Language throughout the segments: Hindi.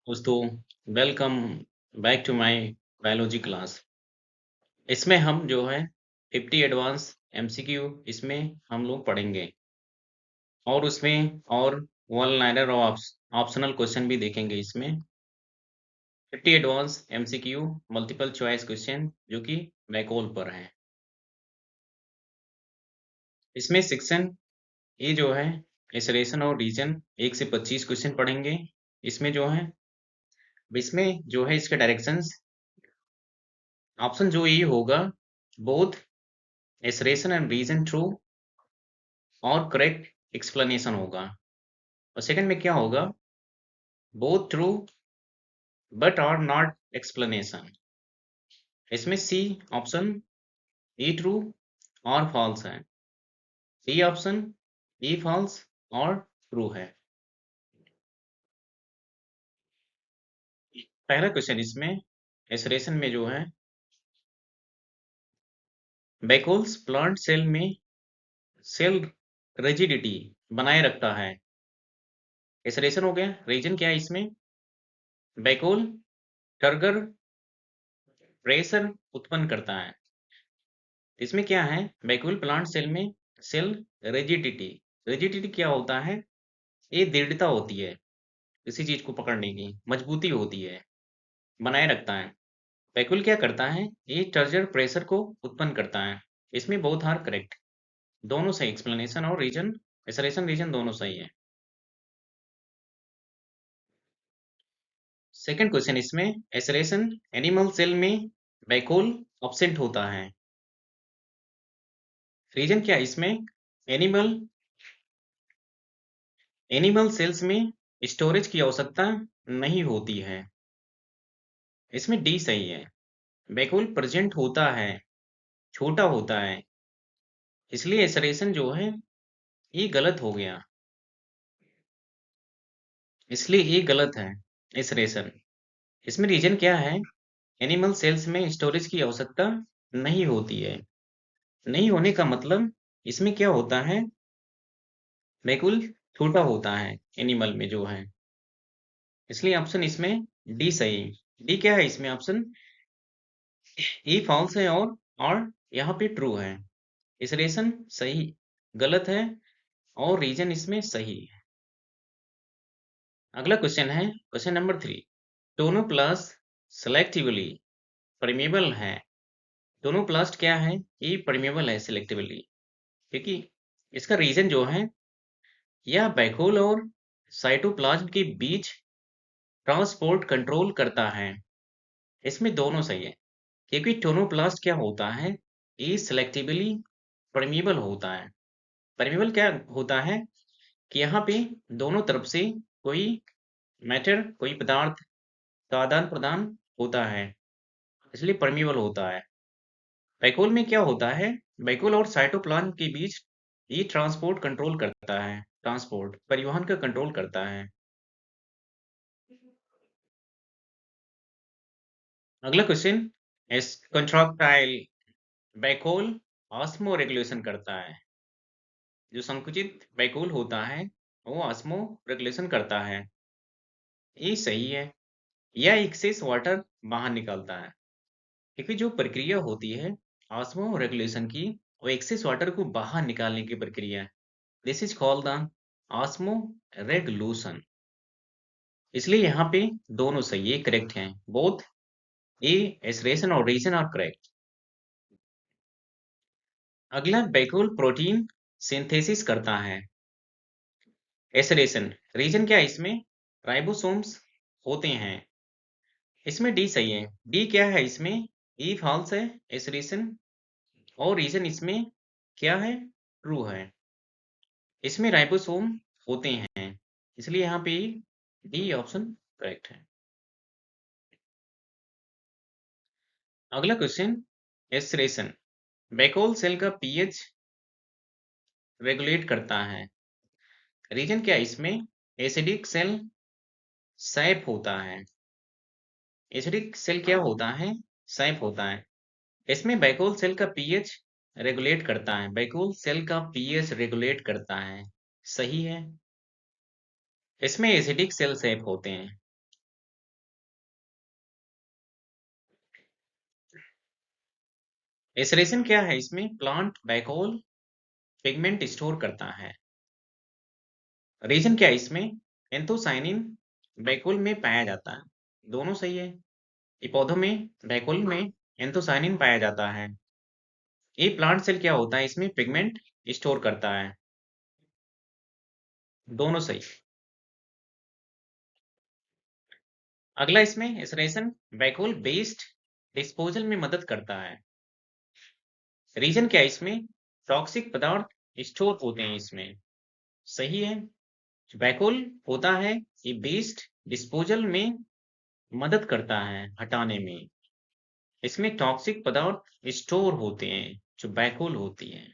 दोस्तों, welcome back to my biology class. इसमें हम जो है 50 एडवांस एमसीक्यू इसमें हम लोग पढ़ेंगे और उसमें और वन लाइनर और ऑप्शनल क्वेश्चन भी देखेंगे। इसमें 50 advance MCQ multiple choice question जो कि मैकॉल पर हैं। इसमें सेक्शन ये जो है एसरेशन और रीजन 1 से 25 क्वेश्चन पढ़ेंगे। इसमें जो है इसके डायरेक्शंस ऑप्शन जो ये होगा both assertion and reason true और करेक्ट एक्सप्लेनेशन होगा। और सेकंड में क्या होगा, बोथ ट्रू बट और नॉट एक्सप्लेनेशन। इसमें सी ऑप्शन ई ट्रू और फॉल्स है, डी ऑप्शन ई फॉल्स और ट्रू है। पहला क्वेश्चन इसमें एसरेशन में जो है बैकोल्स प्लांट सेल में सेल रिजिडिटी बनाए रखता है। एसरेशन हो गया। रीजन क्या है इसमें, बैकोल टर्गर प्रेशर उत्पन्न करता है। इसमें क्या है, बैक्यूल प्लांट सेल में सेल रिजिडिटी। रिजिडिटी क्या होता है, ये दृढ़ता होती है, किसी चीज को पकड़ने की मजबूती होती है, बनाए रखता है। बैक्यूल क्या करता है, ये टर्जर प्रेशर को उत्पन्न करता है। इसमें बोथ आर करेक्ट, दोनों सही। एक्सप्लेनेशन और रीजन, एसरेशन रीजन दोनों सही है। सेकंड क्वेश्चन इसमें एसरेशन एनिमल सेल में बैक्यूल एब्सेंट होता है। रीजन क्या है इसमें, एनिमल एनिमल सेल्स में स्टोरेज की आवश्यकता नहीं होती है। इसमें डी सही है। वैक्यूल प्रेजेंट होता है, छोटा होता है, इसलिए एसरेशन जो है ये गलत हो गया, इसलिए ये गलत है एसरेशन। इसमें रीजन क्या है, एनिमल सेल्स में स्टोरेज की आवश्यकता नहीं होती है। नहीं होने का मतलब इसमें क्या होता है, वैक्यूल छोटा होता है एनिमल में जो है, इसलिए ऑप्शन इसमें डी सही। डी क्या है इसमें ऑप्शन, ये फॉल्स है और यहाँ पे ट्रू है। इसरेशन सही गलत है और रीजन इसमें सही है। अगला क्वेश्चन है question number 3। Tonoplast selectively permeable है। टोनोप्लास्ट क्या है, ये परमेबल है सिलेक्टिवली, क्योंकि इसका रीजन जो है, यह बैकहोल और साइटोप्लाज्म के बीच ट्रांसपोर्ट कंट्रोल करता है। इसमें दोनों सही है, क्योंकि टोनोप्लास्ट क्या होता है, ये सिलेक्टिवली परमेबल होता है। परमेबल क्या होता है कि यहाँ पे दोनों तरफ से कोई मैटर, कोई पदार्थ का आदान प्रदान होता है, इसलिए परमेबल होता है। वैक्यूल में क्या होता है, वैक्यूल और साइटोप्लाज्म के बीच ये ट्रांसपोर्ट कंट्रोल करता है, ट्रांसपोर्ट परिवहन का कंट्रोल करता है। अगला question, S contractile vacuole osmo regulation करता है। जो संकुचित वैक्यूल होता है वो ऑस्मो रेगुलेशन करता है, ये सही है। यह एक्सेस वाटर बाहर निकालता है, क्योंकि जो प्रक्रिया होती है ऑस्मो रेगुलेशन की, वो एक्सेस वाटर को बाहर निकालने की प्रक्रिया है। This is called the osmo regulation. इसलिए यहाँ पे दोनों सही है, करेक्ट हैं बोथ। ए एसरेशन और रीजन आर करेक्ट। अगला बैक्यूल प्रोटीन सिंथेसिस करता है। एसरेशन रीजन क्या है इसमें, राइबोसोम्स होते हैं। इसमें डी सही है। डी क्या है इसमें, ई फॉल्स है एसरेशन, और रीजन इसमें क्या है, ट्रू है। इसमें राइबोसोम होते हैं, इसलिए यहाँ पे डी ऑप्शन करेक्ट है। अगला क्वेश्चन, एस्टरेशन बैकहोल सेल का पीएच रेगुलेट करता है। रीजन क्या है इसमें, एसिडिक सेल सैप होता है। एसिडिक सेल क्या होता है, सैप होता है। इसमें बैकहोल सेल का पीएच रेगुलेट करता है, बैकहोल सेल का पीएच रेगुलेट करता है, सही है। इसमें एसिडिक सेल सैप होते हैं। एसरेशन क्या है? इसमें प्लांट बैकहोल पिगमेंट स्टोर करता है। रीजन क्या है इसमें? एंथोसाइनिन बैकहोल में पाया जाता है। दोनों सही है। ये पौधों में बैकहोल में एंथोसाइनिन पाया जाता है। ये प्लांट सेल क्या होता है? इसमें पिगमेंट स्टोर करता है। दोनों सही। अगला इसमें एसरेशन बैकहोल बेस्ड डिस्पोजल में मदद करता है। रीजन क्या है इसमें? टॉक्सिक पदार्थ स्टोर होते हैं इसमें। सही है। बैकहोल होता है ये बेस्ड डिस्पोजल में मदद करता है हटाने में। इसमें टॉक्सिक पदार्थ स्टोर होते हैं जो बैकहोल होती है।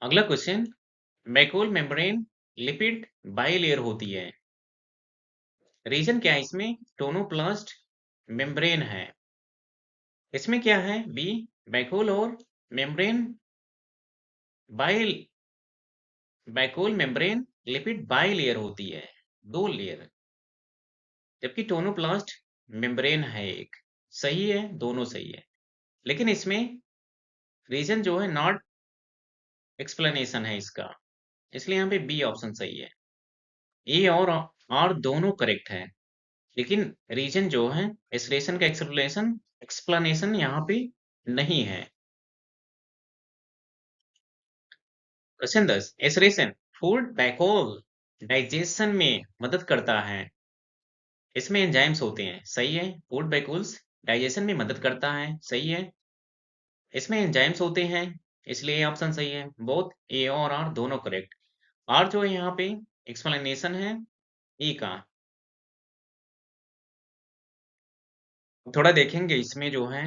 अगला क्वेश्चन, बैकहोल मेम्ब्रेन लिपिड बाइलेयर होती है। रीजन क्या है इसमें? टोनोप्लास्ट मेम्ब्रेन है। इसमें क्या है? बी बैकहोल और मेम्ब्रेन बाइल बैकहोल मेम्ब्रेन लिपिड बाइलेयर होती है, दो लेयर। जबकि टोनोप्लास्ट मेम्ब्रेन है एक। सही है, दोनों सही है। लेकिन इसमें रीजन जो है नॉट एक्सप्लेनेशन है इसका, इसलिए यहाँ पे बी ऑप्शन सही है। ए और आर दोनों करेक्ट है, लेकिन रीजन जो है एक्सप्लेनेशन का एक्सप्लेनेशन यहाँ पे नहीं है। क्वेश्चन 10, एसरेशन फूड बैकहोल डाइजेशन में मदद करता है। इसमें एंजाइम्स होते हैं। सही है। फूड बैकहोल्स डाइजेशन में मदद करता है। सही है। इसमें एंजाइम्स होते हैं, इसलिए ये ऑप्शन सही है। बोथ ए और आर दोनों करेक्ट। आर जो है यहाँ पे एक्सप्लेनेशन है ई का। थोड़ा देखेंगे इसमें जो है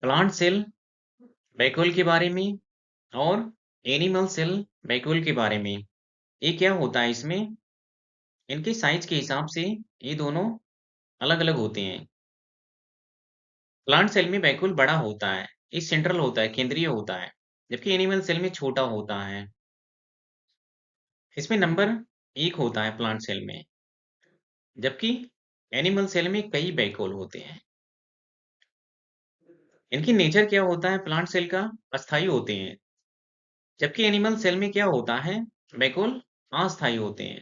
प्लांट सेल बैकहोल के बारे में और एनिमल सेल बैकहोल के बारे में। ये क्या होता है इसमें? इनके साइज के हिसाब से ये दोनों अलग-अलग होते हैं। प्लांट सेल में बैकहोल बड़ा होता है, ये सेंट्रल होता है, केंद्रीय होता है, जबकि एनिमल सेल में छोटा होता है। इसमें नंबर 1 होता है प्लांट सेल में, जबकि एनिमल सेल में कई बैकहोल होते हैं। इनकी नेचर क्या होता है? प्लांट सेल का अस्थायी होते हैं, जबकि एनिमल सेल में क्या होता है? बैकहोल अस्थायी होते हैं।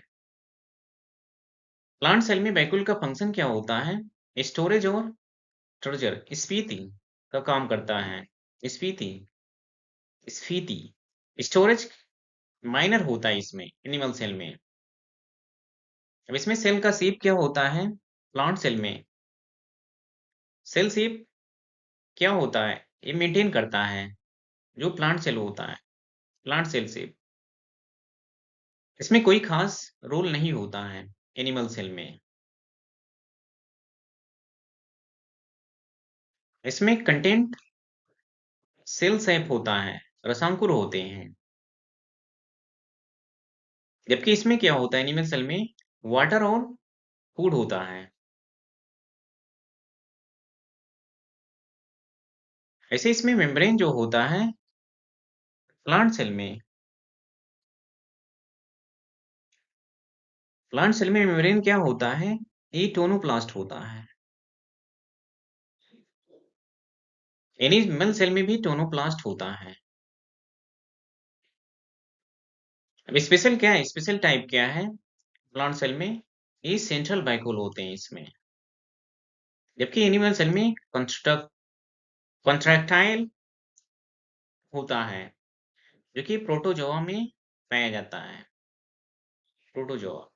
प्लांट सेल में बैकहोल का फंक्शन क्या होता है? स्टोरेज और ट्रेजर स्फीति का काम करता है। स्फीति स्फीति स्टोरेज माइनर होता है इसमें एनिमल सेल में। अब इसमें सेल का शेप क्या होता है? प्लांट सेल में सेल शेप क्या होता है? ये मेंटेन करता है जो प्लांट सेल होता है, प्लांट सेल शेप। इसमें कोई खास रोल नहीं होता है एनिमल सेल में। इसमें कंटेंट सेल शेप होता है, रसांकुर होते हैं। जबकि इसमें क्या होता है? एनिमल सेल में वाटर और फूड होता है। ऐसे इसमें मेम्ब्रेन जो होता है प्लांट सेल में, प्लांट सेल में मेम्ब्रेन क्या होता है? ये टोनोप्लास्ट होता है। एनिमल सेल में भी टोनोप्लास्ट होता है। अब स्पेशल क्या है? स्पेशल टाइप क्या है प्लांट सेल में? ये सेंट्रल बैकहोल होते हैं इसमें, जबकि एनिमल सेल में कॉन्ट्रैक्टाइल होता है, जो कि प्रोटोजोआ में पाया जाता है। प्रोटोजोआ।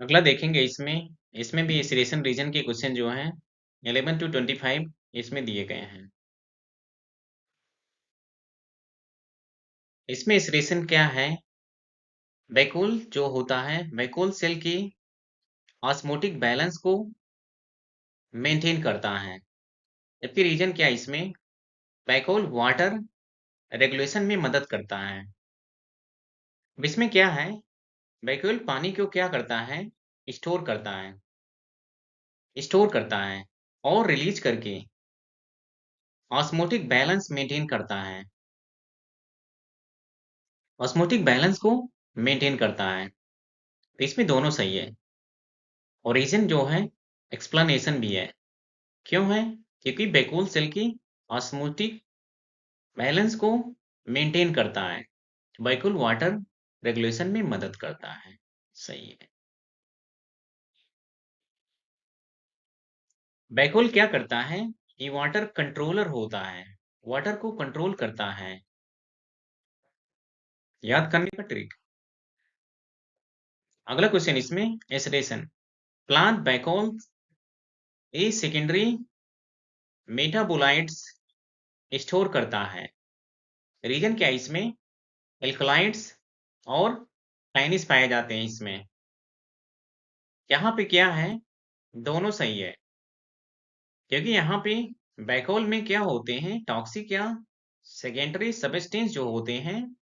अगला देखेंगे इसमें, इसमें भी एसिरेशन रीजन के क्वेश्चन जो हैं 11 to 25 इसमें दिए गए हैं। इसमें एसिरेशन क्या है? बैकहोल जो होता है बैकहोल सेल की ऑस्मोटिक बैलेंस को मेंटेन करता है, जबकि रीजन क्या है इसमें? बैकहोल वाटर रेगुलेशन में मदद करता है। अब इसमें क्या है? बैकहोल पानी को क्या करता है? स्टोर करता है, स्टोर करता है और रिलीज करके ऑस्मोटिक बैलेंस मेंटेन करता है। ऑस्मोटिक बैलेंस को मेंटेन करता है। तो इसमें दोनों सही है। और रीजन जो है एक्सप्लेनेशन भी है। क्यों है? क्योंकि बैकूल सेल की ऑस्मोटिक बैलेंस को मेंटेन करता है। बैकूल वाटर रेगुलेशन में मदद करता है। सही है। बैकहोल क्या करता है? ये वाटर कंट्रोलर होता है। वाटर को कंट्रोल करता है। याद करने का ट्रिक। अगला क्वेश्चन इसमें assertion. Plant vacuole a secondary metabolites store करता है। रीजन क्या है इसमें? एल्कलाइड्स और टाइनिस पाए जाते हैं इसमें। यहाँ पे क्या है? दोनों सही है। क्योंकि यहाँ पे बैकहोल में क्या होते हैं? टॉक्सिक या सेकेंडरी सब्सटेंस जो होते हैं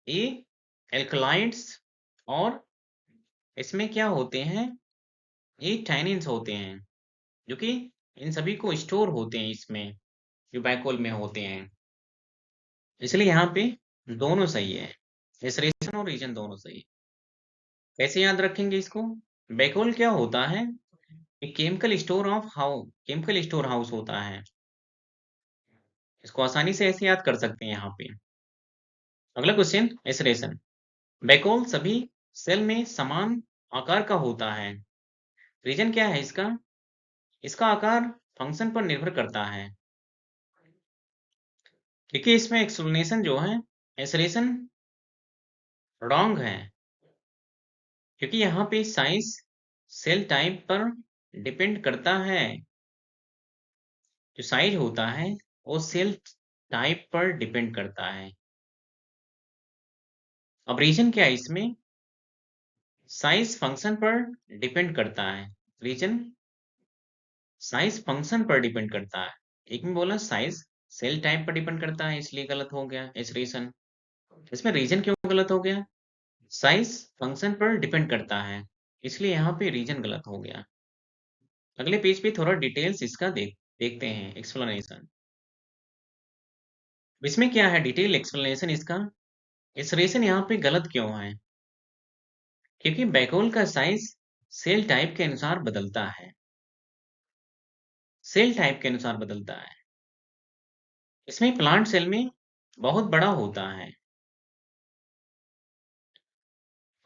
ये एल्कलाइड्स और इसमें क्या होते हैं? ये टैनिन्स होते हैं जो कि इन सभी को स्टोर होते हैं इसमें, जो बैकहोल में होते हैं। इसलिए यहाँ पे दोनों सही है। एसरेशन और रीजन दोनों सही है। कैसे याद रखेंगे इसको? बैकहोल क्या होता है? एक केमिकल स्टोर हाउस होता है। इसको आसानी से ऐसे याद कर सकते हैं यहाँ पे। अगला क्वेश्चन एसरेशन। बैकहोल सभी सेल में समान आकार का होता है। रीजन क्या है इसका? इसका आकार फंक्शन पर निर्भर करता है। क्योंकि इसमें एक्सप्लेनेशन जो है एसरेशन रॉन्ग है। क्योंकि यहाँ पे साइज सेल टाइप पर डिपेंड करता है। जो साइज होता है वो सेल टाइप पर डिपेंड करता है। अब रीजन क्या है इसमें? साइज फंक्शन पर डिपेंड करता है। रीजन साइज फंक्शन पर डिपेंड करता है। एक में बोला साइज सेल टाइप पर डिपेंड करता है, इसलिए गलत हो गया एसरेशन। इसमें रीजन क्यों गलत हो गया? साइज फंक्शन पर डिपेंड करता है, इसलिए यहाँ पे रीजन गलत हो गया। अगले पेज पे थोड़ा डिटेल्स इसका देखते हैं एक्सप्लेनेशन। इसमें क्या है डिटेल एक्सप्लेनेशन इसका? इस यहाँ पे गलत क्यों है? क्योंकि बैकहोल का साइज सेल टाइप के अनुसार बदलता है। सेल टाइप के अनुसार बदलता है। इसमें प्लांट सेल में बहुत बड़ा होता है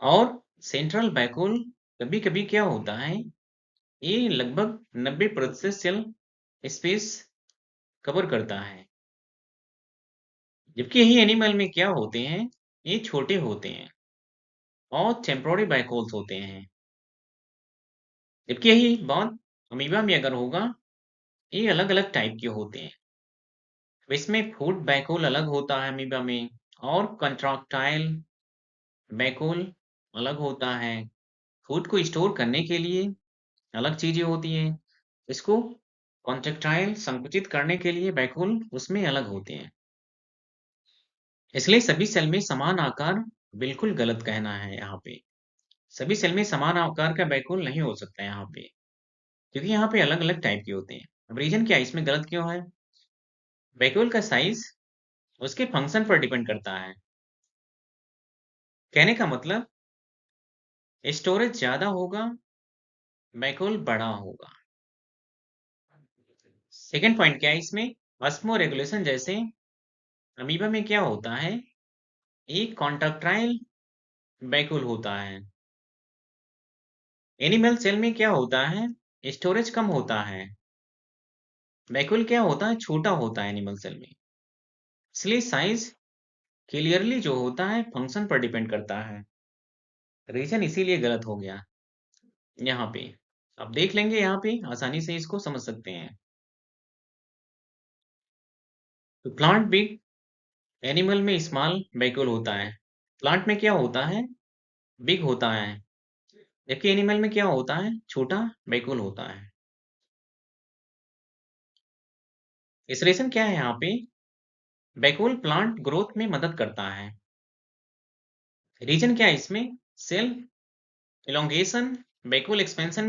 और सेंट्रल बैकहोल कभी-कभी क्या होता है? ये लगभग 90% सेल स्पेस कवर करता है। जबकि यही एनिमल में क्या होते हैं? ये छोटे होते हैं और टेम्पोररी बैकहोल्स होते हैं। जबकि यही बात अमीबा में अगर होगा, ये अलग-अलग टाइप के होते हैं। तो इसमें फूड बैकहोल अलग होता है अमीबा में और कंट्रैक्टाइल बैकहोल अलग होता है। फूड को स्टोर करने के लिए अलग चीजें होती हैं। इसको कॉन्ट्रैक्टाइल संकुचित करने के लिए बैकहोल उसमें अलग होते हैं। इसलिए सभी सेल में समान आकार बिल्कुल गलत कहना है यहाँ पे। सभी सेल में समान आकार का बैकहोल नहीं हो सकता यहाँ पे, क्योंकि यहाँ पे अलग-अलग टाइप के होते हैं। अब रीजन क्या है इसमें गलत क्यों है? बैकहोल का साइज उसके फंक्शन पर डिपेंड करता है। कहने का मतलब स्टोरेज ज्यादा होगा, बैकहोल बड़ा होगा। सेकेंड पॉइंट क्या है इसमें? ऑस्मो रेगुलेशन जैसे अमीबा में क्या होता है? एक कॉन्ट्रैक्टाइल बैकहोल होता है। एनिमल सेल में क्या होता है? स्टोरेज कम होता है। बैकहोल क्या होता है? छोटा होता है एनिमल सेल में। इसलिए साइज क्लियरली जो होता है फंक्शन पर डिपेंड करता है। रीजन इसीलिए गलत हो गया यहाँ पे। अब देख लेंगे यहाँ पे आसानी से इसको समझ सकते हैं। तो प्लांट बिग एनिमल में स्मॉल बैकहोल होता है। प्लांट में क्या होता है? बिग होता है। जबकि एनिमल में क्या होता है? छोटा बैकहोल होता है। इस क्या है यहाँ पे? बैकहोल प्लांट ग्रोथ में मदद करता है। रीजन क्या है इसमें? सेल इलोंगेशन बैकहोल एक्सपेंशन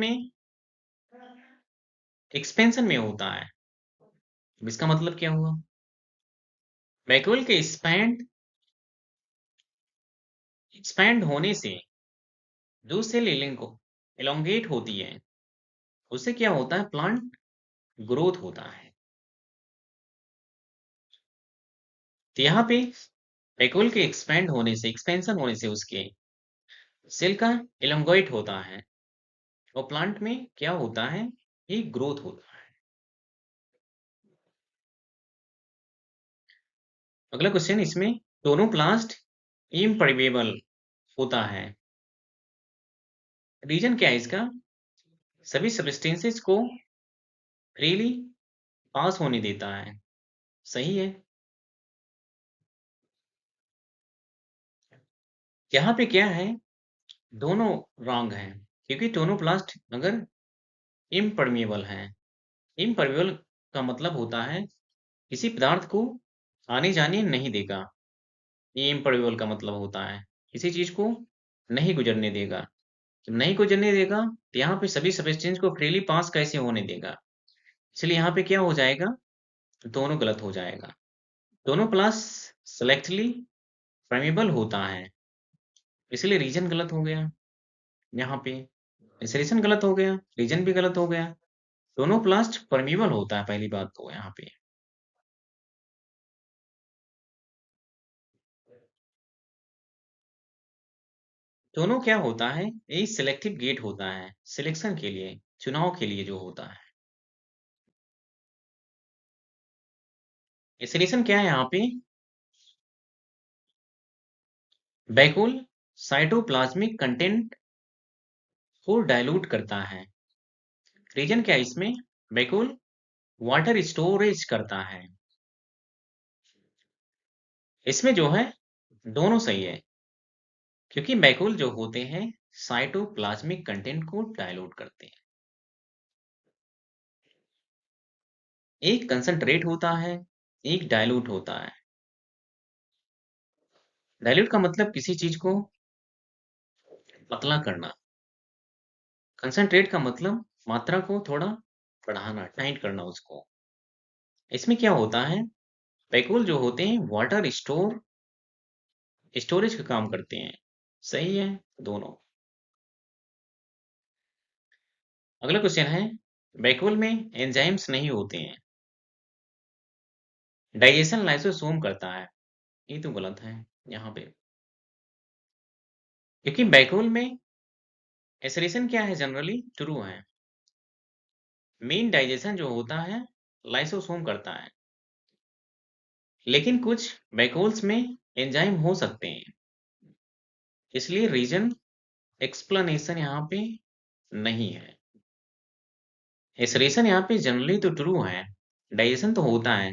में होता है। अब इसका मतलब क्या हुआ? बैकहोल के स्पैन एक्सपैंड होने से जो सेल एलोंगेट होती है, उससे क्या होता है? प्लांट ग्रोथ होता है। तो यहाँ पे वैक्यूल के एक्सपेंशन होने से उसके सेल का एलोंगेट होता है और प्लांट में क्या होता है? ये ग्रोथ होता है। अगला क्वेश्चन इसमें, टोनोप्लास्ट इम्परमेबल होता है, रीजन क्या है इसका? सभी सब्सटेंसेस को फ्रीली पास होने देता है। सही है। यहाँ पे क्या है? दोनों रॉन्ग है, क्योंकि टोनोप्लास्ट अगर इम्परमेबल है, इम्परमेबल का मतलब होता है किसी पदार्थ को आने जाने नहीं देगा। ये इम्परमेबल का मतलब होता है किसी चीज को नहीं गुजरने देगा। जब नहीं गुजरने देगा तो यहाँ पे सभी सब्सटेंस को फ्रीली पास कैसे होने देगा? इसलिए यहाँ पे क्या हो जाएगा? दोनों गलत हो जाएगा। दोनों प्लस सेलेक्टली परमेबल होता है, इसलिए रीजन गलत हो गया। यहाँ पे इंसरेशन गलत हो गया, रीजन भी गलत हो गया। दोनों प्लास्ट परमेबल होता है, पहली बात तो यहाँ पे। दोनों क्या होता है? ये सिलेक्टिव गेट होता है, सिलेक्शन के लिए, चुनाव के लिए जो होता है। इंसरेशन क्या है यहाँ पे? वैक्यूल साइटोप्लाज्मिक कंटेंट को डाइल्यूट करता है। रीजन क्या है इसमें? वैक्यूल वाटर स्टोरेज करता है। इसमें जो है दोनों सही है, क्योंकि वैक्यूल जो होते हैं साइटोप्लाज्मिक कंटेंट को डाइल्यूट करते हैं। एक कंसंट्रेट होता है, एक डाइल्यूट होता है। डाइल्यूट का मतलब किसी चीज को पतला करना। कंसंट्रेट का मतलब मात्रा को थोड़ा बढ़ाना, टाइट करना उसको। इसमें क्या होता है? वैक्यूल जो होते हैं वाटर स्टोरेज का काम करते हैं। सही है दोनों। अगला क्वेश्चन है, वैक्यूल में एंजाइम्स नहीं होते हैं, डाइजेशन लाइसोसोम करता है। ये तो गलत है यहाँ पे, क्योंकि वैक्यूल में एसरेशन क्या है? जनरली ट्रू है। मेन डाइजेशन जो होता है लाइसोसोम करता है, लेकिन कुछ वैक्यूल्स में एंजाइम हो सकते हैं, इसलिए रीजन एक्सप्लेनेशन यहाँ पे नहीं है। एसरेशन यहाँ पे जनरली तो ट्रू है, डाइजेशन तो होता है।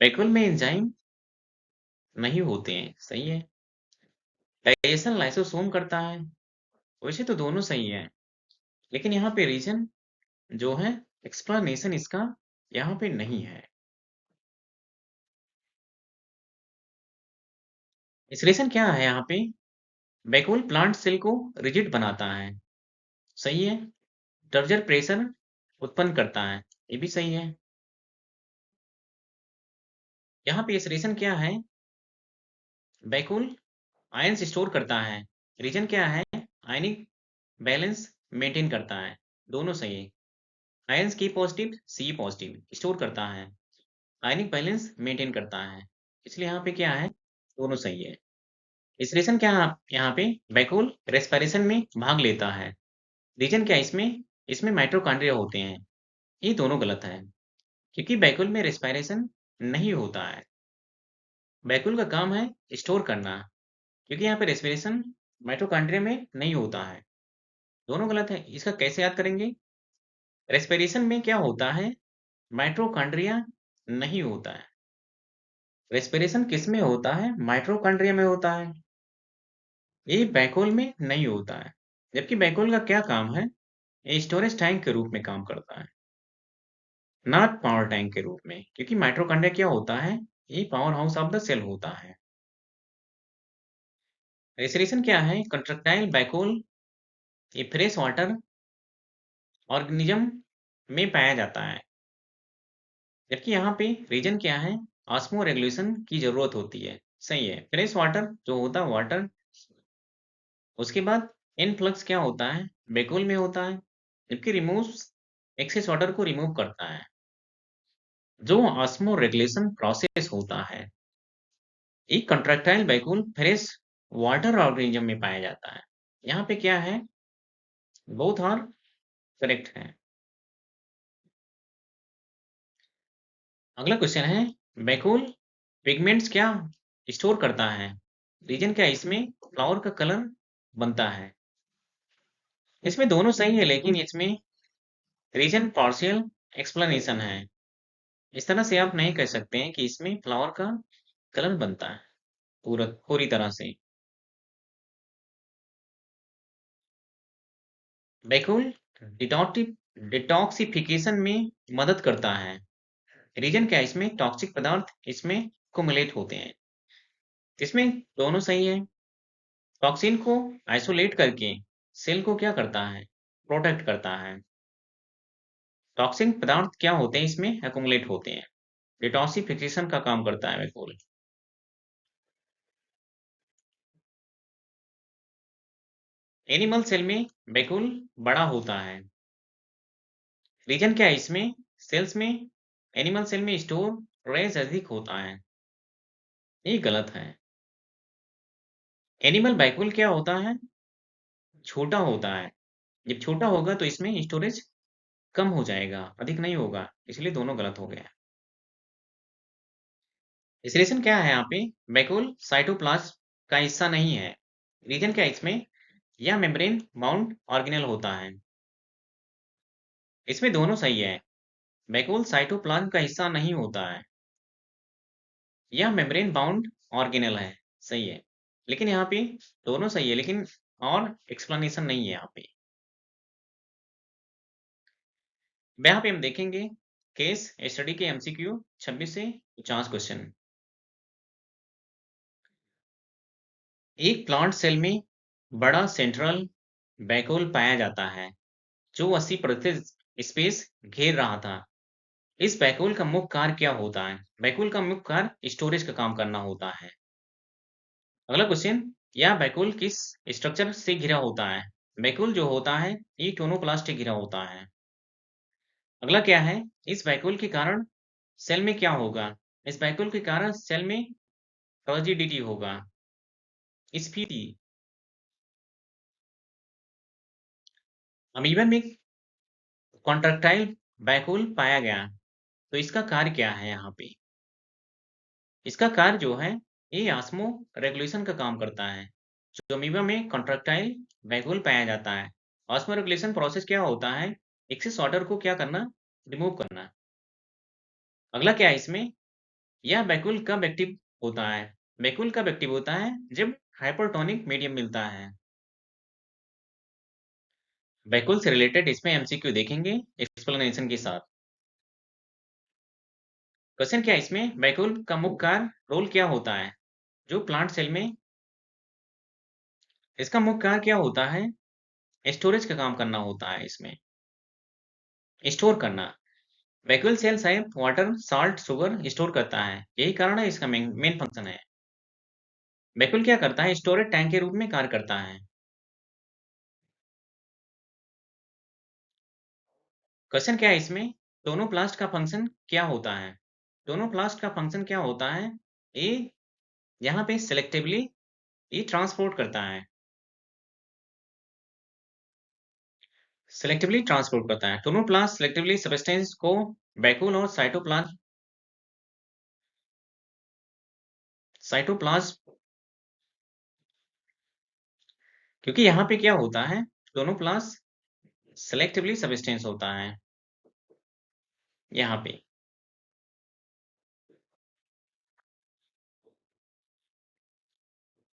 वैक्यूल में एंजाइम नहीं होते हैं, सही है। डाइजेशन लाइसोसोम करता है, वैसे तो दोनों सही है, लेकिन यहाँ पे रीजन जो है एक्सप्लेनेशन इसका यहाँ पे नहीं है। एक्सप्रेशन क्या है यहाँ पे? वैक्यूल प्लांट सेल को रिजिड बनाता है। सही है। टर्जर प्रेशर उत्पन्न करता है, ये भी सही है। यहाँ पे एक्सप्रेशन क्या है? वैक्यूल आयंस स्टोर करता है। रीजन क्या है? आयनिक बैलेंस मेंटेन करता है। दोनों सही है। आयंस के पॉजिटिव सी पॉजिटिव स्टोर करता है, आयनिक बैलेंस मेंटेन करता है, इसलिए यहाँ पे क्या है? दोनों सही है। रेस्पिरेशन क्या है यहाँ पे? वैक्यूल रेस्पिरेशन में भाग लेता है। रीजन क्या है इसमें? इसमें माइटोकॉन्ड्रिया होते हैं। ये दोनों गलत है, क्योंकि वैक्यूल में रेस्पिरेशन नहीं होता है। वैक्यूल का काम है स्टोर करना, क्योंकि यहाँ पे रेस्पिरेशन माइटोकॉन्ड्रिया में नहीं होता है। दोनों गलत है। इसका कैसे याद करेंगे? रेस्पिरेशन में क्या होता है? माइटोकॉन्ड्रिया नहीं होता है। रेस्पिरेशन किस में होता है? माइटोकॉन्ड्रिया में होता है। ये वैक्यूल में नहीं होता है। जबकि वैक्यूल का क्या काम है? ये स्टोरेज टैंक के रूप में काम करता है, नॉट पावर टैंक के रूप में, क्योंकि माइटोकॉन्ड्रिया क्या होता है? ये power house of the cell होता है। रेस्पिरेशन क्या है? कंट्रैक्टाइल वैक्यूल ये फ्रेश वाटर ऑर्गेनिज्म में पाया जाता है, जबकि यहाँ पे रीजन क्या है? ऑस्मो रेगुलेशन की जरूरत होती है। सही है। फ्रेश वाटर जो होता है वाटर, उसके बाद इनफ्लक्स क्या होता है, वैक्यूल में होता है, जबकि रिमूव्स एक्सेस वाटर को रिमूव करता है। जो ऑस्मो रेगुलेशन प्रोसेस होता है, एक contractile vacuole fresh water organism में पाया जाता है। यहाँ पे क्या है, बोथ आर करेक्ट है। अगला क्वेश्चन है, वैक्यूल पिगमेंट्स क्या स्टोर करता है, रीजन क्या इसमें फ्लावर का कलर बनता है। इसमें दोनों सही है, लेकिन इसमें रीजन पार्शियल एक्सप्लेनेशन है। इस तरह से आप नहीं कह सकते हैं कि इसमें फ्लावर का कलर बनता है पूरा पूरी तरह से। वैक्यूल डिटॉक्सिफिकेशन में मदद करता है। रीजन क्या है इसमें, टॉक्सिक पदार्थ इसमें कुमुलेट होते हैं। इसमें दोनों सही है। टॉक्सिन को आइसोलेट करके सेल को क्या करता है, प्रोटेक्ट करता है। टॉक्सिक पदार्थ क्या होते हैं इसमें एक्युमुलेट होते हैं। डिटॉक्सिफिकेशन का काम करता है वैक्यूल। एनिमल सेल में वैक्यूल बड़ा होता है। रीजन क्या है इसमें, सेल्स में, एनिमल सेल में स्टोर रेज अधिक होता है। ये गलत है। एनिमल वैक्यूल क्या होता है, छोटा होता है। जब छोटा होगा तो इसमें स्टोरेज कम हो जाएगा, अधिक नहीं होगा, इसलिए दोनों गलत हो गया। रिलेशन क्या है यहाँ पे, वैक्यूल साइटोप्लाज्म का हिस्सा नहीं है। रीजन क्या है इसमें, यह मेम्ब्रेन बाउंड ऑर्गेनेल होता है। इसमें दोनों सही है। वैक्यूल साइटोप्लाज्म का हिस्सा नहीं होता है, यह मेम्ब्रेन बाउंड ऑर्गेनेल है। सही है, लेकिन यहाँ पे दोनों सही है, लेकिन और एक्सप्लेनेशन नहीं है यहाँ पे। यहाँ पे हम देखेंगे केस स्टडी के एमसीक्यू 26 से 50 क्वेश्चन। एक प्लांट सेल में बड़ा सेंट्रल वैक्यूल पाया जाता है जो 80% स्पेस घेर रहा था। इस वैक्यूल का मुख्य कार्य क्या होता है, वैक्यूल का मुख्य कार्य स्टोरेज का काम करना होता है। अगला क्वेश्चन, यह वैक्यूल किस स्ट्रक्चर से घिरा होता है। वैक्यूल जो होता है ये टोनोप्लास्ट से घिरा होता है। अगला क्या है, इस वैक्यूल के कारण सेल में क्या होगा, इस वैक्यूल के कारण सेल में टर्जिडिटी होगा, स्फीति। अमीबा में कॉन्ट्रैक्टाइल वैक्यूल पाया गया, तो इसका कार्य क्या है यहाँ पे, इसका कार्य जो है ये ऑस्मो रेगुलेशन का काम करता है। जो अमीबा में कॉन्ट्रैक्टाइल वैक्यूल पाया जाता है, ऑस्मो रेगुलेशन प्रोसेस क्या होता है, एक्सेस वाटर को क्या करना, रिमूव करना। अगला क्या है इसमें, यह वैक्यूल कब एक्टिव होता है, वैक्यूल कब एक्टिव होता है जब हाइपरटोनिक मीडियम मिलता है। वैक्यूल से रिलेटेड इसमें एमसीक्यू देखेंगे एक्सप्लेनेशन के साथ। क्वेश्चन क्या है इसमें, वैक्यूल का मुख्य कार्य रोल क्या होता है, जो प्लांट सेल में इसका मुख्य कार्य क्या होता है, स्टोरेज का काम करना होता है। इसमें स्टोर करना, वैक्यूल सेल शायद वाटर साल्ट शुगर स्टोर करता है, यही कारण है इसका मेन फंक्शन है। वैक्यूल क्या करता है, स्टोरेज टैंक के रूप में कार्य करता है। क्वेश्चन क्या है इसमें, टोनोप्लास्ट का फंक्शन क्या होता है। टोनोप्लास्ट का फंक्शन क्या होता है, ये यहाँ पे सिलेक्टिवली ये ट्रांसपोर्ट करता है, सिलेक्टिवली ट्रांसपोर्ट करता है। टोनोप्लास्ट सिलेक्टिवली सब्सटेंस को वैक्यूल और साइटोप्लाज्म साइटोप्लाज्म क्योंकि यहाँ पे क्या होता है, टोनोप्लास्ट सिलेक्टिवली सब्सटेंस होता है यहाँ पे।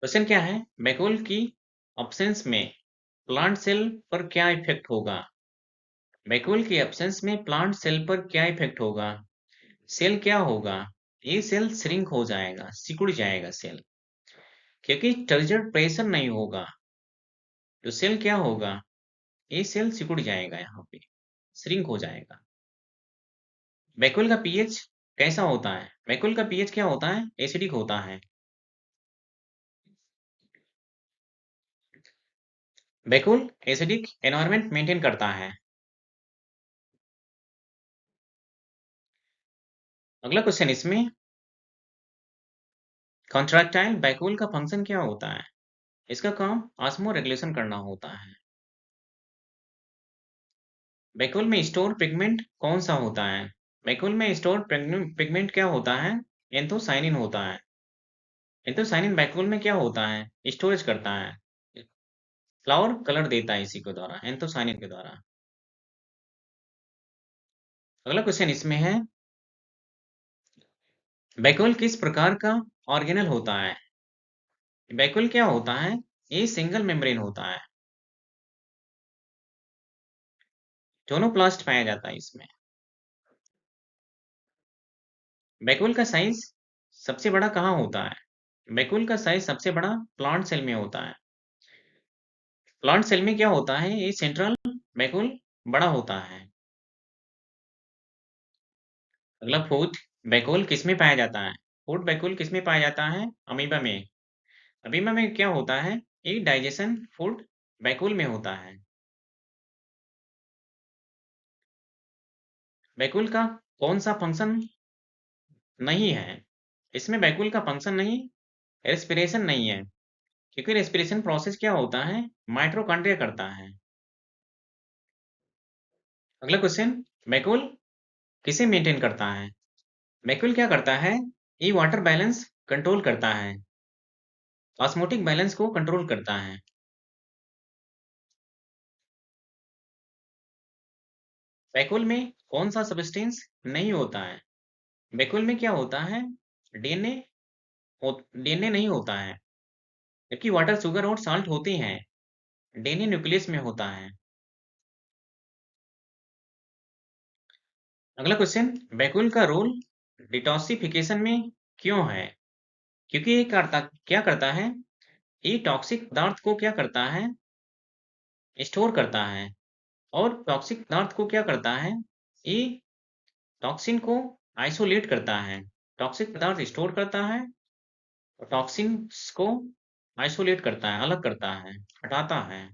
क्वेश्चन क्या है, वैक्यूल की अब्सेंस में प्लांट सेल पर क्या इफेक्ट होगा। वैक्यूल की एब्सेंस में प्लांट सेल पर क्या इफेक्ट होगा, सेल क्या होगा, ये सेल श्रिंक हो जाएगा, सिकुड़ जाएगा सेल, क्योंकि टर्गेट प्रेशर नहीं होगा तो सेल क्या होगा, ये सेल सिकुड़ जाएगा, यहाँ पे श्रिंक हो जाएगा। वैक्यूल का पीएच कैसा होता है, वैक्यूल का पीएच क्या होता है, एसिडिक होता है। बैकहोल एसिडिक एनवायरनमेंट मेंटेन करता है। अगला क्वेश्चन इसमें, कॉन्ट्रैक्टाइल बैकहोल का फंक्शन क्या होता है? इसका काम ऑस्मो रेगुलेशन करना होता है। बैकहोल में स्टोर पिगमेंट कौन सा होता है? बैकहोल में स्टोर पिगमेंट क्या होता है? एंथोसाइनिन होता है। एंथोसाइनिन बैकहोल में क्या होता है? स्टोरेज करता है, फ्लावर कलर देता है इसी के द्वारा, एंथोसाइनिन के द्वारा। अगला क्वेश्चन इसमें है, बैकहोल किस प्रकार का ऑर्गेनल होता है? बैकहोल क्या होता है? ये सिंगल मेम्ब्रेन होता है। टोनोप्लास्ट पाया जाता है इसमें। बैकहोल का साइज सबसे बड़ा कहाँ होता है? बैकहोल का साइज सबसे बड़ा प्लांट सेल में होता है। प्लांट सेल में क्या होता है? ये सेंट्रल बैकहोल बड़ा होता है। अगला फूड बैकहोल किसमें पाया जाता है? फूड बैकहोल किसमें पाया जाता है? अमीबा में। अमीबा में क्या होता है? ये डाइजेशन फूड बैकहोल में होता है। बैकहोल का कौन सा फंक्शन नहीं है? इसमें बैकहोल का फंक्शन नहीं, रेस्पिरेशन नहीं है, क्योंकि रेस्पिरेशन प्रोसेस क्या होता है? माइटोकॉन्ड्रिया करता है। अगला क्वेश्चन, बैकहोल किसे मेंटेन करता है? बैकहोल क्या करता है? ये वाटर बैलेंस कंट्रोल करता है, ऑस्मोटिक बैलेंस को कंट्रोल करता है। बैकहोल में कौन सा सब्सटेंस नहीं होता है? बैकहोल में क्या होता है? डीएनए डीएनए नहीं होता है, जबकि वाटर, शुगर और साल्ट होते हैं। डीएनए न्यूक्लियस में होता है। अगला क्वेश्चन, बैकहोल का रोल डिटॉक्सिफिकेशन में क्यों है? क्योंकि ये क्या करता है? ये टॉक्सिक पदार्थ को क्या करता है? स्टोर करता है। और टॉक्सिक पदार्थ को क्या करता है? ये टॉक्सिन को आइसोलेट करता है। टॉक्सिक पदार्थ स्टोर करता है और टॉक्सिन्स को आइसोलेट करता है, अलग करता है, हटाता है।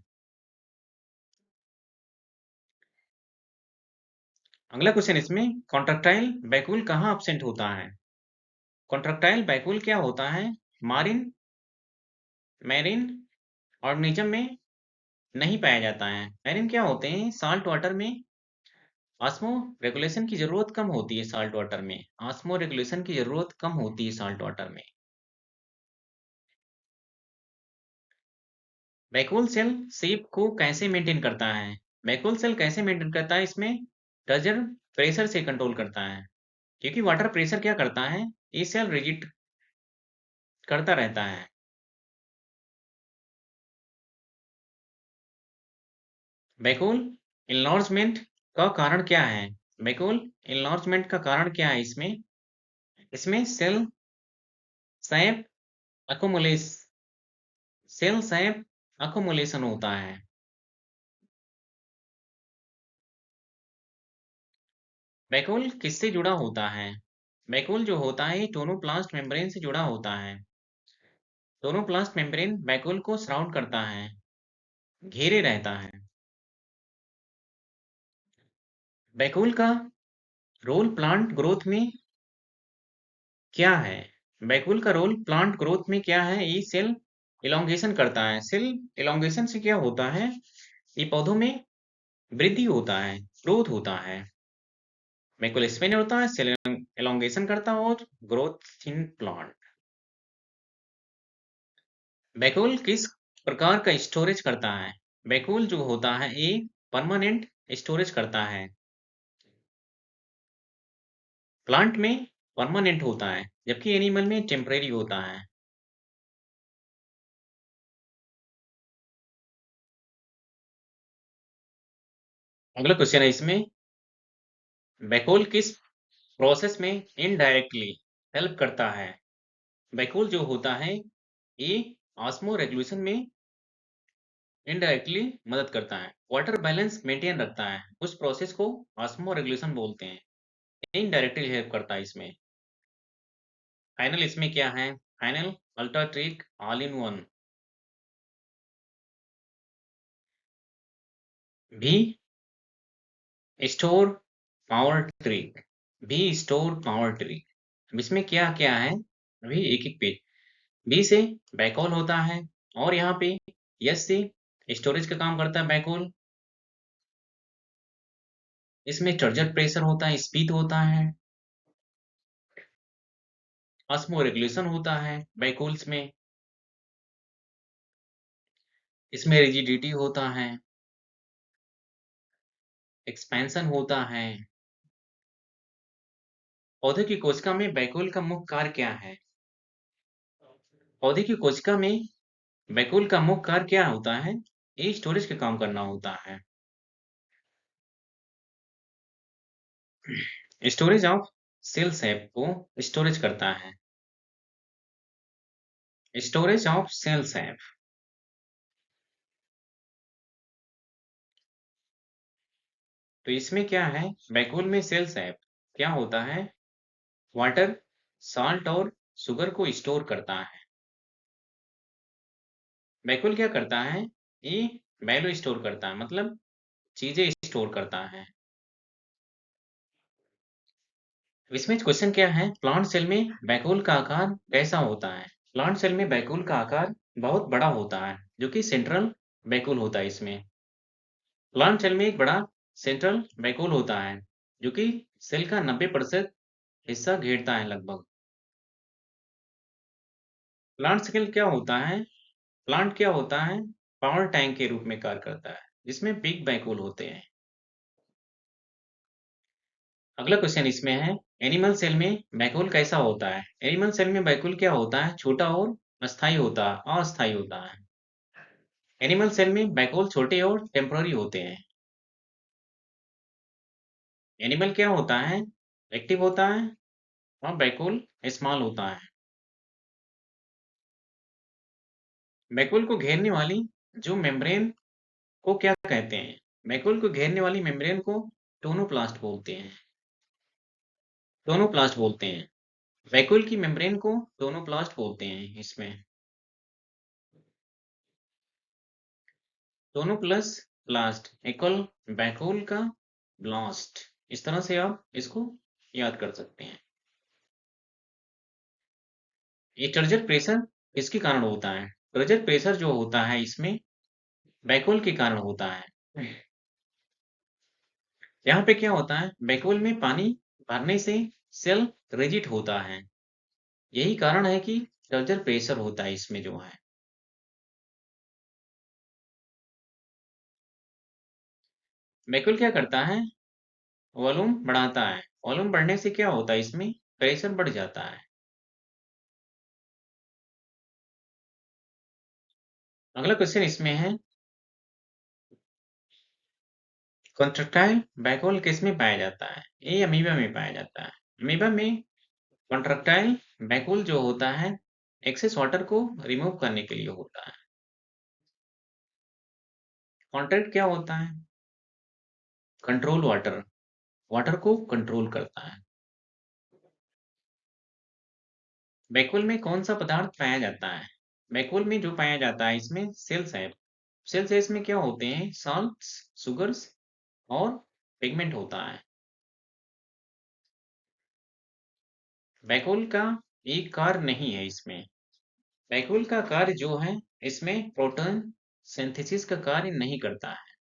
अगला क्वेश्चन इसमें, कॉन्ट्रैक्टाइल बैकहोल कहाँ एब्सेंट होता है? कॉन्ट्रैक्टाइल बैकहोल क्या होता है? मारिन मैरिन ऑर्गेनिज्म में नहीं पाया जाता है। मैरिन क्या होते हैं? साल्ट वाटर में। ऑस्मो रेगुलेशन की जरूरत कम होती है साल्ट वाटर में। ऑस्मो रेगुलेशन की जरूरत कम होती है साल्ट वाटर में। बैकहोल सेल शेप को कैसे मेंटेन करता है? बैकहोल सेल कैसे मेंटेन करता है? इसमें प्रेशर प्रेशर से कंट्रोल करता है, क्योंकि वाटर प्रेशर क्या करता है? ये सेल रिजिड करता रहता है। बैकहोल इनलार्जमेंट का कारण क्या है? बैकहोल इनलार्जमेंट का कारण क्या है इसमें? इसमें सैप अकोमुलेस सेल सैप अकोमुलेशन होता है। बैकहोल किससे जुड़ा होता है? बैकहोल जो होता है, टोनोप्लास्ट मेम्ब्रेन से जुड़ा होता है। टोनोप्लास्ट मेम्ब्रेन बैकहोल को सराउंड करता है, घेरे रहता है। बैकहोल का रोल प्लांट ग्रोथ में क्या है? बैकहोल का रोल प्लांट ग्रोथ में क्या है? ये सेल इलोंगेशन करता है। सेल इलोंगेशन से क्या होता है? ये पौधों में वृद्धि होता है, ग्रोथ होता है। बैकहोल इसमें नहीं होता है, सेल इलोंगेशन करता है और ग्रोथ इन प्लांट। बैकहोल किस प्रकार का स्टोरेज करता है? बैकहोल जो होता है ये परमानेंट स्टोरेज करता है। प्लांट में परमानेंट होता है, जबकि एनिमल में टेम्परेरी होता है। अगला क्वेश्चन है इसमें, बैकहोल किस प्रोसेस में इनडायरेक्टली हेल्प करता है? बैकहोल जो होता है ये ऑस्मो रेगुलेशन में इनडायरेक्टली मदद करता है। वाटर बैलेंस मेंटेन रखता है, उस प्रोसेस को ऑस्मो रेगुलेशन बोलते हैं। इनडायरेक्टली हेल्प करता है इसमें। फाइनल इसमें क्या है? Final ultra trick all in one. भी स्टोर पावर ट्रिक, भी स्टोर पावर ट्रिक। अब इसमें क्या क्या है, अभी एक एक पेज। बी से बैकहोल होता है, और यहाँ पे यस से स्टोरेज का काम करता है बैकहोल। इसमें चार्जर प्रेशर होता है, स्पीड होता है, ऑस्मो रेगुलेशन होता है बैकहोल्स में। इसमें रिजिडिटी होता है, एक्सपेंशन होता है। पौधे की कोशिका में बैकहोल का मुख्य कार्य क्या है? पौधे की कोशिका में बैकहोल का मुख्य कार्य क्या होता है? ये स्टोरेज का काम करना होता है। स्टोरेज ऑफ सेल सैप को स्टोरेज करता है। Storage of cell sap. तो इसमें क्या है, बैकहोल में सेल सैप क्या होता है, वाटर, साल्ट और शुगर को स्टोर करता है। बैकहोल क्या करता है, ये वैल्यू स्टोर करता है, मतलब चीजें स्टोर करता है। इसमें क्वेश्चन क्या है, प्लांट सेल में बैकहोल का आकार कैसा होता है? प्लांट सेल में बैकहोल का आकार बहुत बड़ा होता है, जो कि सेंट्रल बैकहोल होता है इसमें। प्लांट सेल में एक बड़ा सेंट्रल बैकहोल होता है, जो कि सेल का 90% हिस्सा घेरता है लगभग। प्लांट सेल क्या होता है, प्लांट क्या होता है, पावर टैंक के रूप में कार्य करता है, जिसमें बिग बैकहोल होते हैं। अगला क्वेश्चन इसमें है, एनिमल सेल में बैकहोल कैसा होता है? एनिमल सेल में बैकहोल क्या होता है, छोटा और अस्थायी होता है, अस्थायी होता है। एनिमल सेल में बैकहोल छोटे और टेम्पररी होते हैं। एनिमल क्या होता है, एक्टिव होता है, और बैकहोल स्मॉल होता है। बैकहोल को घेरने वाली जो मेम्ब्रेन को क्या कहते हैं? बैकहोल को घेरने वाली मेम्ब्रेन को टोनोप्लास्ट बोलते हैं। टोनोप्लास्ट बोलते हैं। बैकहोल की मेम्ब्रेन को टोनोप्लास्ट बोलते हैं इसमें। टोनो प्लस ब्लास्ट इक्वल बैकहोल का ब्लास्ट। इस तरह से आप इसको याद कर सकते हैं। ये टर्जर प्रेशर किसके कारण होता है? टर्जर प्रेशर जो होता है इसमें बैकहोल के कारण होता है। यहाँ पे क्या होता है, बैकहोल में पानी भरने से सेल रिजिड होता है। यही कारण है कि टर्जर प्रेशर होता है इसमें जो है। बैकहोल क्या करता है, वॉल्यूम बढ़ाता है। वॉल्यूम बढ़ने से क्या होता है, इसमें प्रेशर बढ़ जाता है। अगला क्वेश्चन इसमें है, कॉन्ट्रैक्टाइल बैकहोल किस में पाया जाता है? ये अमीबा में पाया जाता है। अमीबा में कॉन्ट्रैक्टाइल बैकहोल जो होता है एक्सेस वाटर को रिमूव करने के लिए होता है। कॉन्ट्रैक्ट क्या होता है, कंट्रोल वाटर, वाटर को कंट्रोल करता है। बैकहोल में कौन सा पदार्थ पाया जाता है? बैकहोल में जो पाया जाता है इसमें सेल्स है। सेल्स में क्या होते हैं, साल्ट्स, शुगर्स और पिगमेंट होता है। बैकहोल का एक कार्य नहीं है इसमें। बैकहोल का कार्य जो है इसमें प्रोटॉन सिंथेसिस का कार्य नहीं करता है,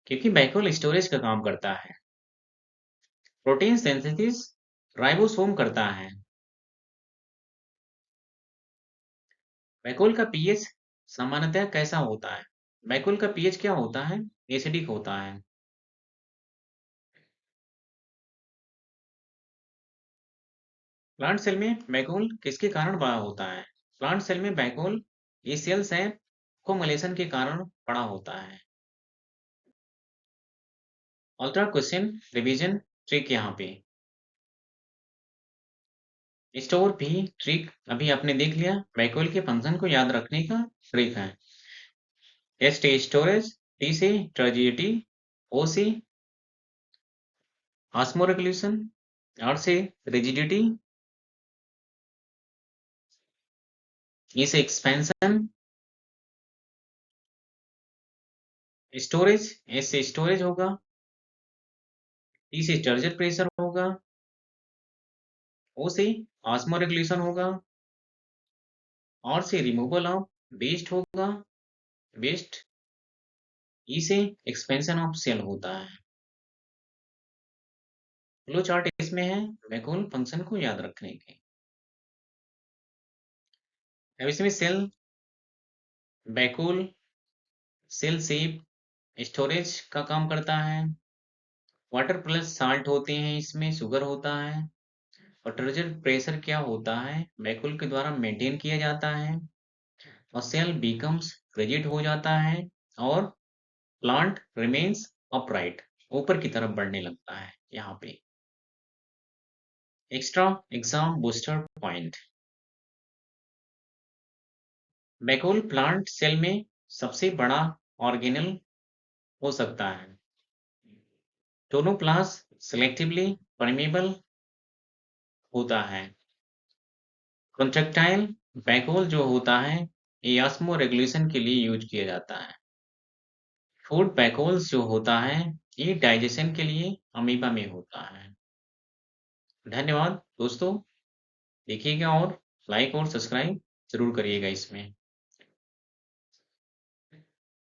क्योंकि बैकहोल स्टोरेज का काम करता है। प्रोटीन सिंथेसिस राइबोसोम करता है। बैकहोल का पीएच सामान्यतः कैसा होता है? बैकहोल का पीएच क्या होता है, एसिडिक होता है। प्लांट सेल में बैकहोल किसके कारण बड़ा होता है? प्लांट सेल में बैकहोल ये सेल्स हैं कोमलेशन के कारण बड़ा होता है। अल्ट्रा क्वेश्चन रिवीजन ट्रिक यहाँ पे। स्टोर भी ट्रिक अभी आपने देख लिया, बैकहोल के फंक्शन को याद रखने का ट्रिक है। एस टी स्टोरेज, टी से टर्जिएटी, ओ से ऑस्मोरेगुलेशन, आर से रिजिडिटी, ई से एक्सपेंशन, स्टोरेज, एस से स्टोरेज होगा, टी से टर्जर प्रेशर होगा, ओ से ऑस्मो रेगुलेशन होगा, आर से रिमूवल ऑफ वेस्ट होगा, वेस्ट, ई से एक्सपेंशन ऑफ सेल होता है। फ्लो चार्ट इसमें है मैकूल फंक्शन को याद रखने के। अब इसमें cell, vacuole, cell shape, storage का काम करता है, वाटर प्लस साल्ट होते हैं, इसमें शुगर होता है, और टर्जर प्रेशर क्या होता है, बैकूल के द्वारा मेंटेन किया जाता है, और सेल बिकम्स रिजिड हो जाता है, और प्लांट रिमेन्स अपराइट, ऊपर की तरफ बढ़ने लगता है। यहाँ पे extra exam booster point, vacuole plant cell में सबसे बड़ा ऑर्गेनल हो सकता है। टोनोप्लास्ट सेलेक्टिवली परमेबल होता है। कॉन्ट्रैक्टाइल बैकहोल जो होता है ये ऑस्मो रेगुलेशन के लिए यूज किया जाता है। फूड बैकहोल्स जो होता है ये डाइजेशन के लिए अमीबा में होता है। धन्यवाद दोस्तों, देखिएगा और लाइक और सब्सक्राइब जरूर करिएगा इसमें।